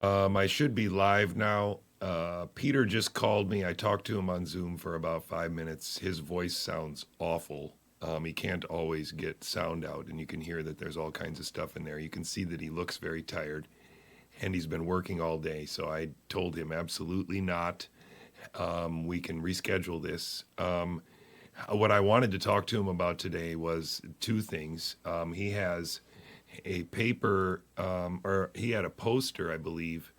I should be live now. Peter just called me. I talked to him on Zoom for about 5 minutes. His voice sounds awful. He can't always get sound out, and you can hear that there's all kinds of stuff in there. You can see that he looks very tired, and he's been working all day. So I told him absolutely not. We can reschedule this. What I wanted to talk to him about today was two things. He has a paper, or he had a poster, I believe.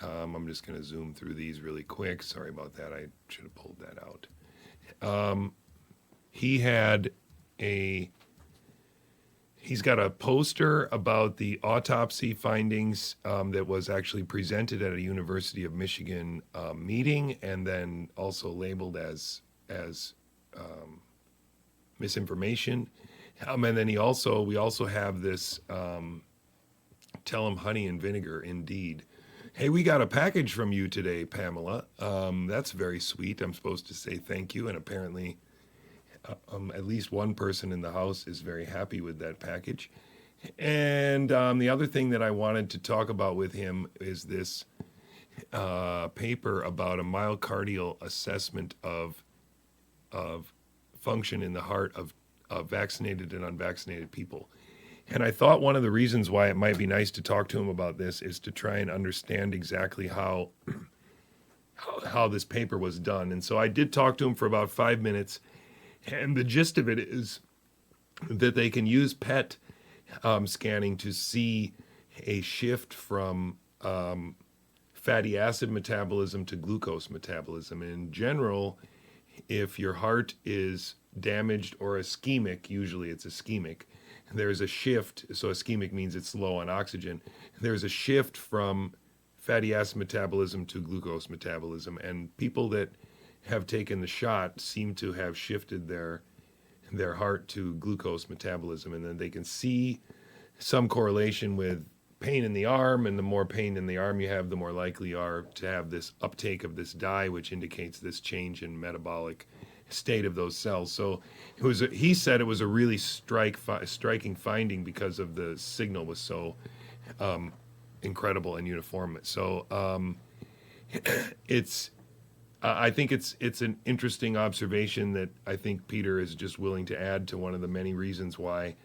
I'm just going to zoom through these really quick. Sorry about that. I should have pulled that out. He had a He's got a poster about the autopsy findings that was actually presented at a University of Michigan meeting, and then also labeled as misinformation. And then we also have this tell him honey and vinegar indeed. Hey, we got a package from you today, Pamela. That's very sweet. I'm supposed to say thank you, and apparently at least one person in the house is very happy with that package. And the other thing that I wanted to talk about with him is this paper about a myocardial assessment of function in the heart of vaccinated and unvaccinated people. And I thought one of the reasons why it might be nice to talk to him about this is to try and understand exactly how this paper was done. And so I did talk to him for about 5 minutes. And the gist of it is that they can use PET scanning to see a shift from fatty acid metabolism to glucose metabolism. And in general, if your heart is damaged or ischemic, usually it's ischemic, there's a shift. So ischemic means it's low on oxygen. There's a shift from fatty acid metabolism to glucose metabolism. And people that have taken the shot seem to have shifted their heart to glucose metabolism, and then they can see some correlation with pain in the arm, and the more pain in the arm you have, the more likely you are to have this uptake of this dye, which indicates this change in metabolic state of those cells. So he said it was a really striking finding because of the signal was so incredible and uniform. So I think it's an interesting observation that I think Peter is just willing to add to one of the many reasons why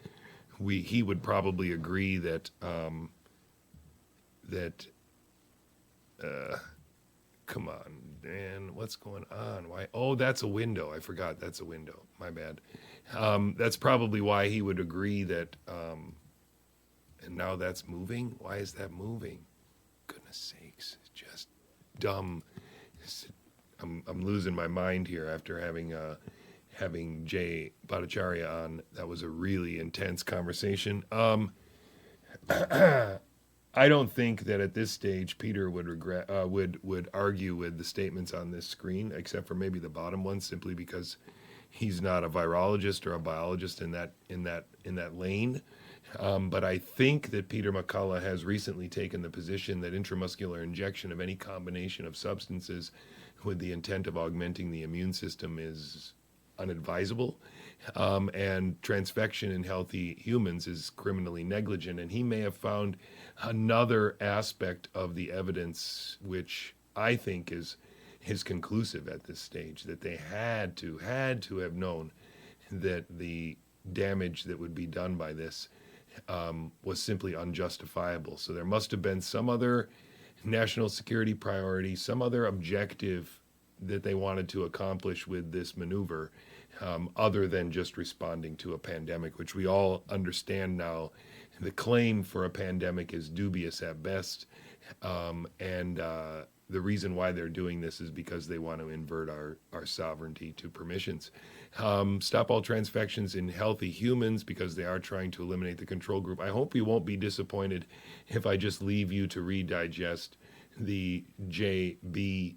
he would probably agree that come on, Dan, what's going on? Why? Oh, that's a window. I forgot that's a window. My bad. That's probably why he would agree that. And now that's moving. Why is that moving? Goodness sakes, it's just dumb. I'm losing my mind here after having Jay Bhattacharya on. That was a really intense conversation. I don't think that at this stage Peter would argue with the statements on this screen, except for maybe the bottom one, simply because he's not a virologist or a biologist in that lane. But I think that Peter McCullough has recently taken the position that intramuscular injection of any combination of substances with the intent of augmenting the immune system is unadvisable, and transfection in healthy humans is criminally negligent. And he may have found another aspect of the evidence, which I think is conclusive at this stage, that they had to have known that the damage that would be done by this was simply unjustifiable. So there must have been some other national security priority, some other objective that they wanted to accomplish with this maneuver, other than just responding to a pandemic, which we all understand now. The claim for a pandemic is dubious at best, and the reason why they're doing this is because they want to invert our sovereignty to permissions. Stop all transfections in healthy humans because they are trying to eliminate the control group. I hope you won't be disappointed if I just leave you to redigest the JB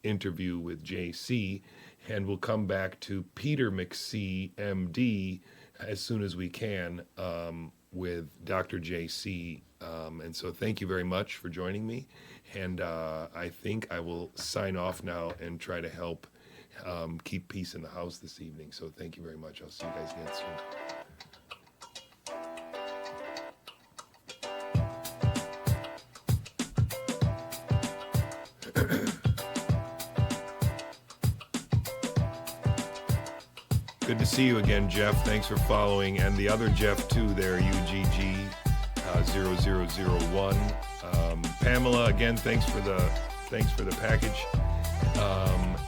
interview with JC, and we'll come back to Peter McC, MD, as soon as we can with Dr. JC. And so thank you very much for joining me. And I think I will sign off now and try to help keep peace in the house this evening. So thank you very much. I'll see you guys again soon. Good to see you again, Jeff. Thanks for following, and the other Jeff too there, UGG 0001. Pamela, again, thanks for the package.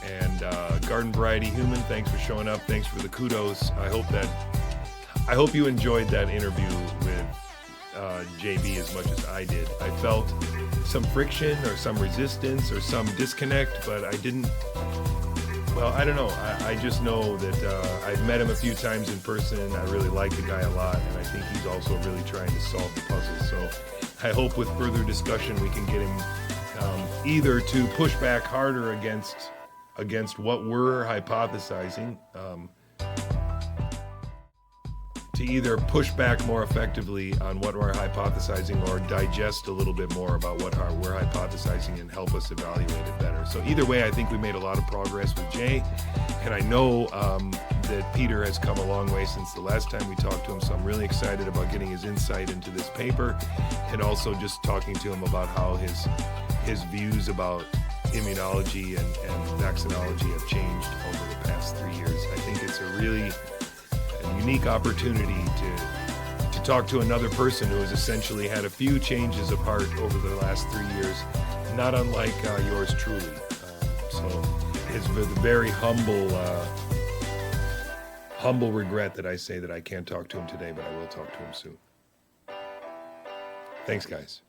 And Garden Variety Human, thanks for showing up. Thanks for the kudos. I hope you enjoyed that interview with JB as much as I did. I felt some friction or some resistance or some disconnect, but I didn't. Well, I don't know. I just know that I've met him a few times in person. I really like the guy a lot, and I think he's also really trying to solve the puzzle. So I hope with further discussion we can get him either to push back harder against what we're hypothesizing, to either push back more effectively on what we're hypothesizing or digest a little bit more about what we're hypothesizing and help us evaluate it better. So either way, I think we made a lot of progress with Jay, and I know that Peter has come a long way since the last time we talked to him, so I'm really excited about getting his insight into this paper and also just talking to him about how his views about immunology and vaccinology have changed over the past 3 years. I think it's a really unique opportunity to talk to another person who has essentially had a few changes of heart over the last 3 years, not unlike yours truly. So it's with a very humble regret that I say that I can't talk to him today, but I will talk to him soon. Thanks, guys.